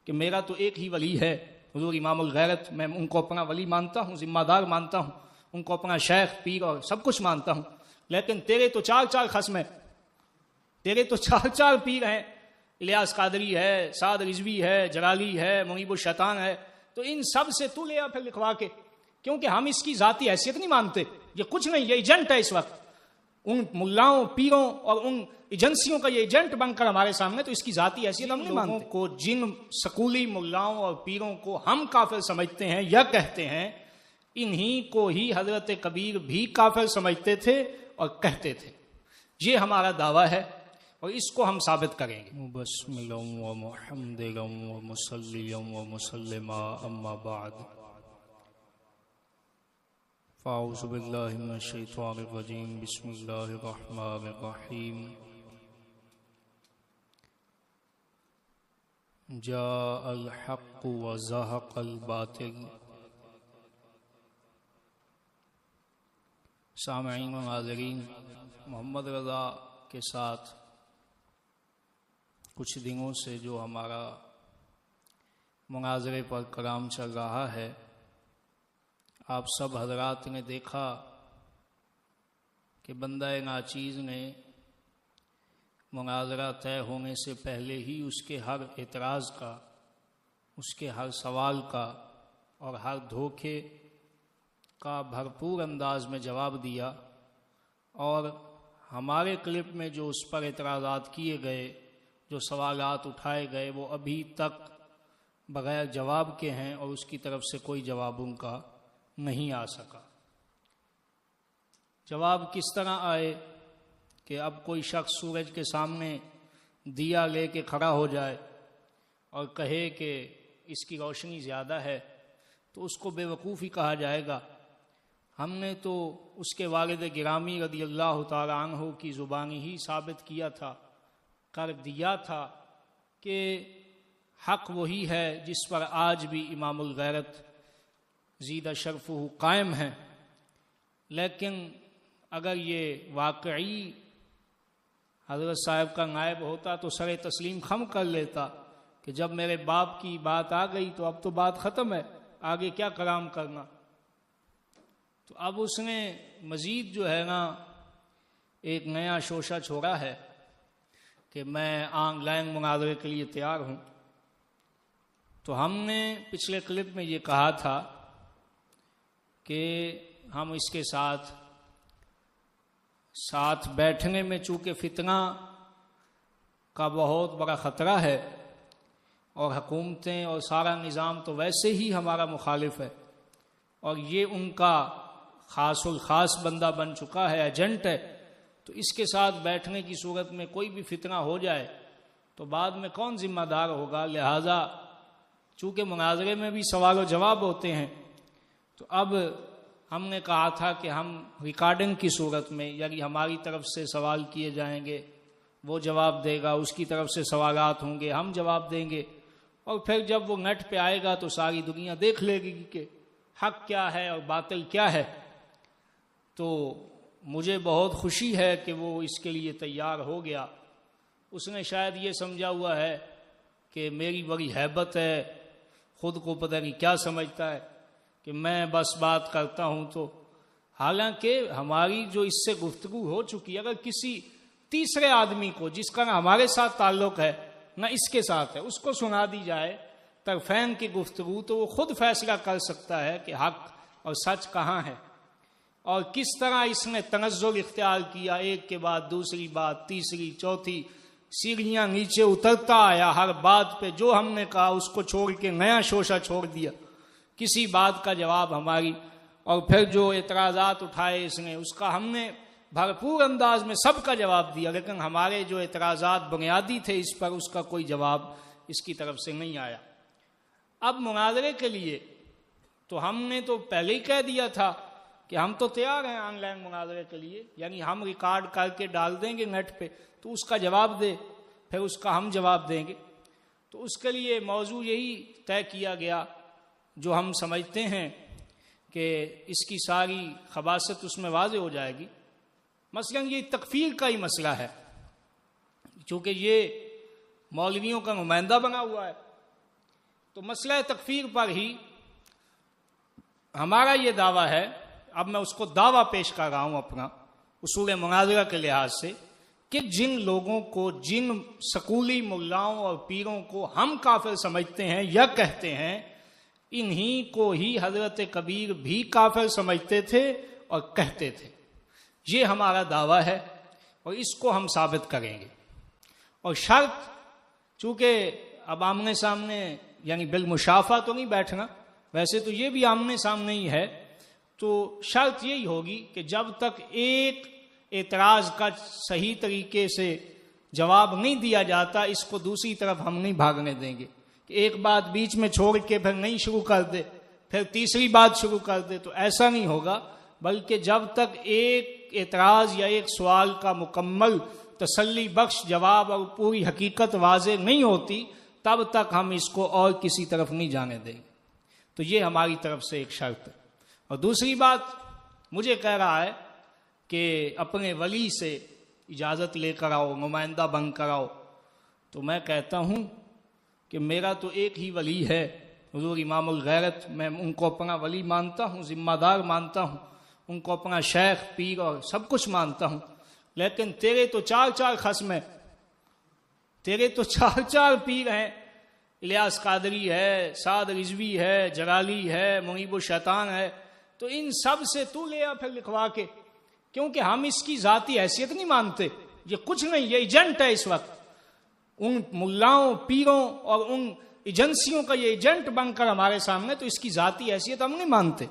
کہ میرا تو ایک ہی ولی ہے حضور امام الغیرت، میں ان کو اپنا ولی مانتا ہوں، ذمہ دار مانتا ہوں، ان کو اپنا شیخ پیر اور سب کچھ مانتا ہوں، لیکن تیرے تو چار چار خصم ہیں، تیرے تو چار چار پیر ہیں، الیاس قادری ہے، سعد رضوی ہے، جلالی ہے، منیب الشیطان ہے، تو ان سب سے تو لے آ پھر لکھوا کے، کیونکہ ہم اس کی ذاتی حیثیت نہیں مانتے، یہ کچھ نہیں، یہ ایجنٹ ہے اس وقت، ان ملاؤں پیروں اور ان ایجنسیوں کا یہ ایجنٹ بن کر ہمارے سامنے، تو اس کی ذاتی حیثیت ہم نہیں مانتے۔ کو جن سکولی ملاؤں اور پیروں کو ہم کافر سمجھتے ہیں یا کہتے ہیں، انہی کو ہی حضرت کبیر بھی کافر سمجھتے تھے اور کہتے تھے، یہ ہمارا دعویٰ ہے اور اس کو ہم ثابت کریں گے۔ مبسملا ومحمدلا ومصلیا ومسلما اما بعد، فاعوذ باللہ من الشیطان الرجیم، بسم اللہ الرحمن الرحیم۔ جاء الحق وزهق الباطل۔ سامعین و ناظرین، محمد رضا کے ساتھ کچھ دنوں سے جو ہمارا مناظرے پر کلام چل رہا ہے، آپ سب حضرات نے دیکھا کہ بندہ ناچیز نے مناظرہ طے ہونے سے پہلے ہی اس کے ہر اعتراض کا، اس کے ہر سوال کا اور ہر دھوکے کا بھرپور انداز میں جواب دیا، اور ہمارے کلپ میں جو اس پر اعتراضات کیے گئے، جو سوالات اٹھائے گئے، وہ ابھی تک بغیر جواب کے ہیں اور اس کی طرف سے کوئی جواب ان کا نہیں آ سکا۔ جواب کس طرح آئے کہ اب کوئی شخص سورج کے سامنے دیا لے کے کھڑا ہو جائے اور کہے کہ اس کی روشنی زیادہ ہے تو اس کو بے وقوف ہی کہا جائے گا۔ ہم نے تو اس کے والد گرامی رضی اللہ تعالی عنہ کی زبانی ہی ثابت کیا تھا، کر دیا تھا کہ حق وہی ہے جس پر آج بھی امام الغیرت زیدہ شرفہ قائم ہیں، لیکن اگر یہ واقعی حضرت صاحب کا نائب ہوتا تو سر تسلیم خم کر لیتا کہ جب میرے باپ کی بات آ گئی تو اب تو بات ختم ہے، آگے کیا کلام کرنا۔ تو اب اس نے مزید جو ہے نا ایک نیا شوشہ چھوڑا ہے کہ میں آن لائن مناظرے کے لیے تیار ہوں۔ تو ہم نے پچھلے کلپ میں یہ کہا تھا کہ ہم اس کے ساتھ بیٹھنے میں چونکہ فتنہ کا بہت بڑا خطرہ ہے اور حکومتیں اور سارا نظام تو ویسے ہی ہمارا مخالف ہے، اور یہ ان کا خاص الخاص بندہ بن چکا ہے، ایجنٹ ہے، تو اس کے ساتھ بیٹھنے کی صورت میں کوئی بھی فتنہ ہو جائے تو بعد میں کون ذمہ دار ہوگا؟ لہٰذا چونکہ مناظرے میں بھی سوال و جواب ہوتے ہیں، تو اب ہم نے کہا تھا کہ ہم ریکارڈنگ کی صورت میں، یعنی ہماری طرف سے سوال کیے جائیں گے، وہ جواب دے گا، اس کی طرف سے سوالات ہوں گے، ہم جواب دیں گے، اور پھر جب وہ نیٹ پہ آئے گا تو ساری دنیا دیکھ لے گی کہ حق کیا ہے اور باطل کیا ہے۔ تو مجھے بہت خوشی ہے کہ وہ اس کے لیے تیار ہو گیا۔ اس نے شاید یہ سمجھا ہوا ہے کہ میری بڑی ہیبت ہے، خود کو پتہ نہیں کیا سمجھتا ہے کہ میں بس بات کرتا ہوں، تو حالانکہ ہماری جو اس سے گفتگو ہو چکی، اگر کسی تیسرے آدمی کو جس کا نہ ہمارے ساتھ تعلق ہے نہ اس کے ساتھ ہے، اس کو سنا دی جائے طرفین کی گفتگو، تو وہ خود فیصلہ کر سکتا ہے کہ حق اور سچ کہاں ہے، اور کس طرح اس نے تنزل اختیار کیا، ایک کے بعد دوسری بات، تیسری، چوتھی، سیڑھیاں نیچے اترتا آیا، ہر بات پہ جو ہم نے کہا اس کو چھوڑ کے نیا شوشہ چھوڑ دیا، کسی بات کا جواب ہماری، اور پھر جو اعتراضات اٹھائے اس نے، اس کا ہم نے بھرپور انداز میں سب کا جواب دیا، لیکن ہمارے جو اعتراضات بنیادی تھے اس پر، اس کا کوئی جواب اس کی طرف سے نہیں آیا۔ اب مناظرے کے لیے تو ہم نے تو پہلے ہی کہہ دیا تھا کہ ہم تو تیار ہیں آن لائن مناظرے کے لیے، یعنی ہم ریکارڈ کر کے ڈال دیں گے نیٹ پہ، تو اس کا جواب دے، پھر اس کا ہم جواب دیں گے۔ تو اس کے لیے موضوع یہی طے کیا گیا جو ہم سمجھتے ہیں کہ اس کی ساری خباثت اس میں واضح ہو جائے گی۔ مثلا یہ تکفیر کا ہی مسئلہ ہے، چونکہ یہ مولویوں کا نمائندہ بنا ہوا ہے، تو مسئلہ تکفیر پر ہی ہمارا یہ دعویٰ ہے، اب میں اس کو دعویٰ پیش کر رہا ہوں اپنا اصول مناظرہ کے لحاظ سے، کہ جن لوگوں کو، جن سکولی ملاؤں اور پیروں کو ہم کافر سمجھتے ہیں یا کہتے ہیں، انہی کو ہی حضرت کبیر بھی کافر سمجھتے تھے اور کہتے تھے۔ یہ ہمارا دعویٰ ہے اور اس کو ہم ثابت کریں گے۔ اور شرط، چونکہ اب آمنے سامنے یعنی بالمشافہ تو نہیں بیٹھنا، ویسے تو یہ بھی آمنے سامنے ہی ہے، تو شرط یہی ہوگی کہ جب تک ایک اعتراض کا صحیح طریقے سے جواب نہیں دیا جاتا، اس کو دوسری طرف ہم نہیں بھاگنے دیں گے کہ ایک بات بیچ میں چھوڑ کے پھر نہیں شروع کر دے، پھر تیسری بات شروع کر دے، تو ایسا نہیں ہوگا، بلکہ جب تک ایک اعتراض یا ایک سوال کا مکمل تسلی بخش جواب اور پوری حقیقت واضح نہیں ہوتی، تب تک ہم اس کو اور کسی طرف نہیں جانے دیں گے۔ تو یہ ہماری طرف سے ایک شرط ہے۔ اور دوسری بات، مجھے کہہ رہا ہے کہ اپنے ولی سے اجازت لے کر آؤ، نمائندہ بن کر آؤ، تو میں کہتا ہوں کہ میرا تو ایک ہی ولی ہے، حضور امام الغیرت۔ میں ان کو اپنا ولی مانتا ہوں، ذمہ دار مانتا ہوں، ان کو اپنا شیخ، پیر اور سب کچھ مانتا ہوں، لیکن تیرے تو چار چار خصم ہیں، تیرے تو چار چار پیر ہیں، الیاس قادری ہے، سعد رضوی ہے، جلالی ہے، منیب الشیطان ہے، تو ان سب سے تو لے آ پھر لکھوا کے، کیونکہ ہم اس کی ذاتی حیثیت نہیں مانتے، یہ کچھ نہیں، یہ ایجنٹ ہے اس وقت، ان ملاؤں، پیروں اور ان ایجنسیوں کا یہ ایجنٹ بن کر ہمارے سامنے، تو اس کی ذاتی حیثیت ہم نہیں مانتے،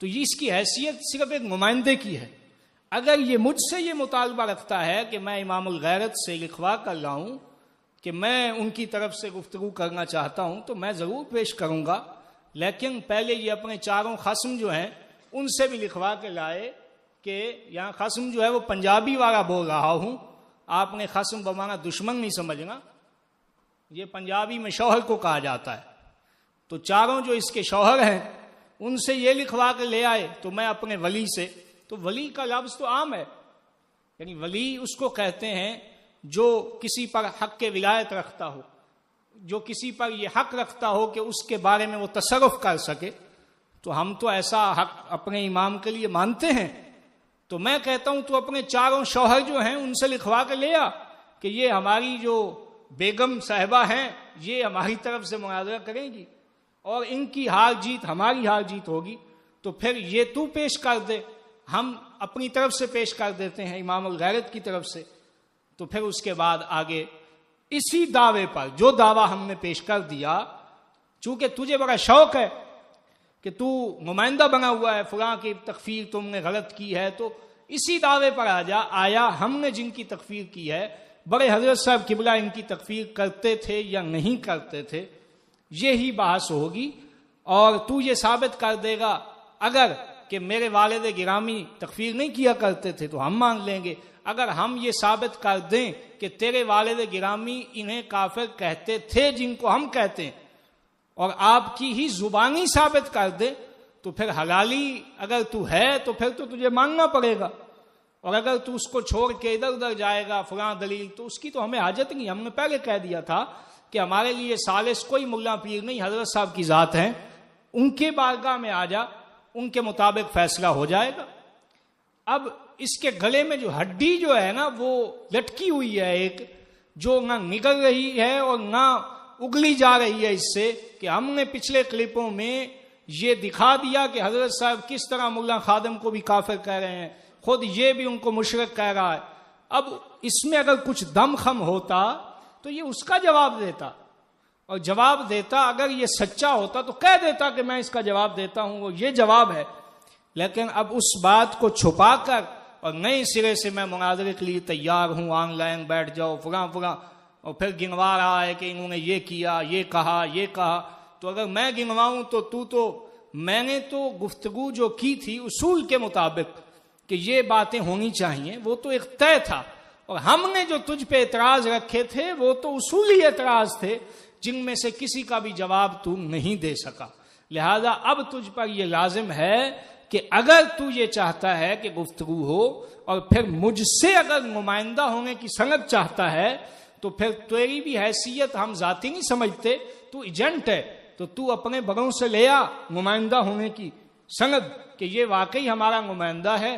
تو یہ اس کی حیثیت صرف ایک نمائندے کی ہے۔ اگر یہ مجھ سے یہ مطالبہ رکھتا ہے کہ میں امام الغیرت سے لکھوا کر لاؤں کہ میں ان کی طرف سے گفتگو کرنا چاہتا ہوں، تو میں ضرور پیش کروں گا، لیکن پہلے یہ اپنے چاروں خصم جو ہیں ان سے بھی لکھوا کے لائے کہ یہاں خصم جو ہے وہ پنجابی والا بول رہا ہوں، آپ نے خصم بمانا دشمن نہیں سمجھنا، یہ پنجابی میں شوہر کو کہا جاتا ہے، تو چاروں جو اس کے شوہر ہیں ان سے یہ لکھوا کے لے آئے، تو میں اپنے ولی سے، تو ولی کا لفظ تو عام ہے، یعنی ولی اس کو کہتے ہیں جو کسی پر حق کے ولایت رکھتا ہو، جو کسی پر یہ حق رکھتا ہو کہ اس کے بارے میں وہ تصرف کر سکے، تو ہم تو ایسا حق اپنے امام کے لیے مانتے ہیں، تو میں کہتا ہوں تو اپنے چاروں شوہر جو ہیں ان سے لکھوا کے لے آ کہ یہ ہماری جو بیگم صاحبہ ہیں یہ ہماری طرف سے مناظرہ کریں گی اور ان کی ہار جیت ہماری ہار جیت ہوگی، تو پھر یہ تو پیش کر دے، ہم اپنی طرف سے پیش کر دیتے ہیں امام الغیرت کی طرف سے، تو پھر اس کے بعد آگے اسی دعوے پر جو دعویٰ ہم نے پیش کر دیا، چونکہ تجھے بڑا شوق ہے کہ تو نمائندہ بنا ہوا ہے، فلاں کی تکفیر تم نے غلط کی ہے، تو اسی دعوے پر آ جا، آیا ہم نے جن کی تکفیر کی ہے بڑے حضرت صاحب قبلہ ان کی تکفیر کرتے تھے یا نہیں کرتے تھے، یہی بحث ہوگی، اور تو یہ ثابت کر دے گا اگر کہ میرے والد گرامی تکفیر نہیں کیا کرتے تھے تو ہم مان لیں گے، اگر ہم یہ ثابت کر دیں کہ تیرے والد گرامی انہیں کافر کہتے تھے جن کو ہم کہتے ہیں، اور آپ کی ہی زبانی ثابت کر دے، تو پھر حلالی اگر تو ہے تو پھر تو تجھے ماننا پڑے گا، اور اگر تو اس کو چھوڑ کے ادھر ادھر جائے گا فلاں دلیل، تو اس کی تو ہمیں حاجت نہیں۔ ہم نے پہلے کہہ دیا تھا کہ ہمارے لیے ثالث کوئی ملا پیر نہیں، حضرت صاحب کی ذات ہیں، ان کے بارگاہ میں آ جا، ان کے مطابق فیصلہ ہو جائے گا۔ اب اس کے گلے میں جو ہڈی جو ہے نا وہ لٹکی ہوئی ہے ایک، جو نہ نگل رہی ہے اور نہ اگلی جا رہی ہے اس سے، کہ ہم نے پچھلے کلپوں میں یہ دکھا دیا کہ حضرت صاحب کس طرح ملا خادم کو بھی کافر کہہ رہے ہیں، خود یہ بھی ان کو مشرک کہہ رہا ہے۔ اب اس میں اگر کچھ دم خم ہوتا تو یہ اس کا جواب دیتا، اور جواب دیتا اگر یہ سچا ہوتا تو کہہ دیتا کہ میں اس کا جواب دیتا ہوں، وہ یہ جواب ہے، لیکن اب اس بات کو چھپا کر اور نئے سرے سے میں مناظرے کے لیے تیار ہوں، آن لائن بیٹھ جاؤ فلاں فلاں، اور پھر گنوا رہا ہے کہ انہوں نے یہ کیا، یہ کہا، تو اگر میں گنواؤں تو میں نے تو گفتگو جو کی تھی اصول کے مطابق کہ یہ باتیں ہونی چاہیے، وہ تو ایک طے تھا، اور ہم نے جو تجھ پہ اعتراض رکھے تھے وہ تو اصولی اعتراض تھے جن میں سے کسی کا بھی جواب تو نہیں دے سکا، لہذا اب تجھ پر یہ لازم ہے کہ اگر تو یہ چاہتا ہے کہ گفتگو ہو اور پھر مجھ سے اگر نمائندہ ہونے کی سند چاہتا ہے تو پھر تیری بھی حیثیت ہم ذاتی نہیں سمجھتے، تو ایجنٹ ہے، تو اپنے بڑوں سے لے آ نمائندہ ہونے کی سند کہ یہ واقعی ہمارا نمائندہ ہے،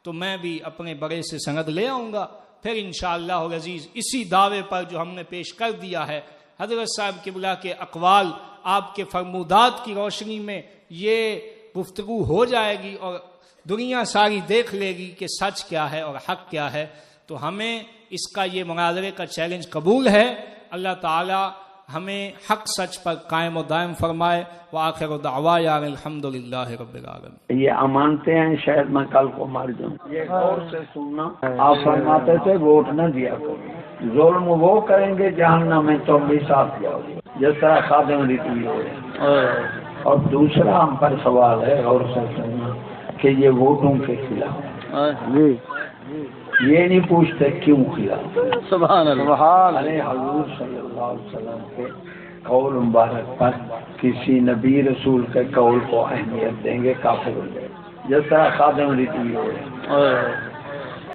تو میں بھی اپنے بڑے سے سند لے آؤں گا، پھر انشاءاللہ العزیز اسی دعوے پر جو ہم نے پیش کر دیا ہے حضرت صاحب قبلہ کے اقوال، آپ کے فرمودات کی روشنی میں یہ گفتگو ہو جائے گی اور دنیا ساری دیکھ لے گی کہ سچ کیا ہے اور حق کیا ہے۔ تو ہمیں اس کا یہ مناظرے کا چیلنج قبول ہے۔ اللہ تعالی ہمیں حق سچ پر قائم و دائم فرمائے۔ وآخر دعوانا الحمدللہ رب العالمین۔ یہ امانتے ہیں، شاید میں کل کو مر جاؤں۔ یہ غور سے سننا، آپ فرماتے تھے ووٹ نہ دیا کرو، ظلم وہ کریں گے جہنم میں تم بھی ساتھ جاؤ گے، جس طرح خادم رتوی ہو رہے۔ اور دوسرا ہم پر سوال ہے، غور سے سننا، کہ یہ ووٹوں کے خلاف یہ نہیں پوچھتے کیوں خلاف۔ سبحان اللہ۔ ارے حضور صلی اللہ علیہ وسلم کے قول مبارک پر کسی نبی رسول کے قول کو اہمیت دیں گے، کافر ہو جائے، جس طرح خادم رتوی ہو رہے۔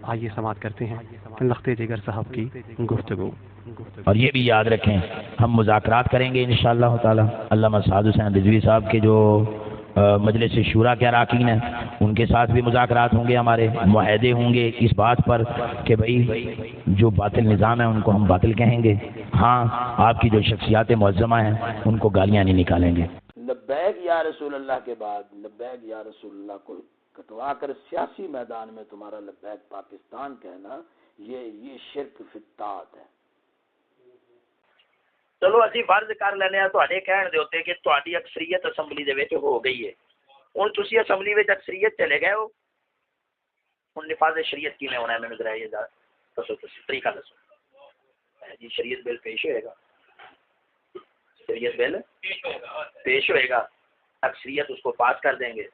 آئیے سماعت کرتے ہیں لخت جگر صاحب کی گفتگو۔ اور یہ بھی یاد رکھیں ہم مذاکرات کریں گے انشاءاللہ تعالی۔ علامہ سعد حسین رضوی صاحب کے جو مجلس شورا کے اراکین ہیں ان کے ساتھ بھی مذاکرات ہوں گے، ہمارے معاہدے ہوں گے اس بات پر کہ بھائی جو باطل نظام ہے ان کو ہم باطل کہیں گے، ہاں آپ کی جو شخصیات معظمہ ہیں ان کو گالیاں نہیں نکالیں گے۔ لبیک یا رسول اللہ کے بعد لبیک یا رسول اللہ کو کٹوا کر سیاسی میدان میں تمہارا لبیک پاکستان کہنا، یہ شرک فی الطاعت ہے۔ چلو اسی فرض کر لینے ہیں تواڈے کہن دے اوتے کہ تواڈی اکثریت اسمبلی دے وچ ہو گئی ہے، ہن تسی اسمبلی وچ اکثریت چلے گئے ہو، ہن نفاذ شریعت کیویں ہونا ہے؟ مینوں ذرا یہ دسو، تسی طریقہ دسو جی۔ شریعت بل پیش ہوئے گا، شریعت بل پیش ہوئے گا، اکثریت اس کو پاس کر دیں گے،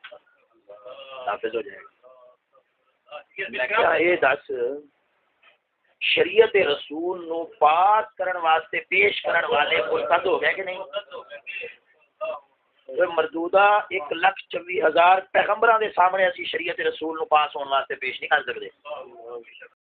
نافذ ہو جائے گا۔ میں کیا یہ دس شریعت رسول نو پاس کرن واسطے پیش کرن والے مرتد ہو گئے کہ نہیں؟ مردودہ 1,24,000 پیغمبراں دے سامنے اسی شریعت رسول نو پاس ہونے واسطے پیش نہیں کر سکتے۔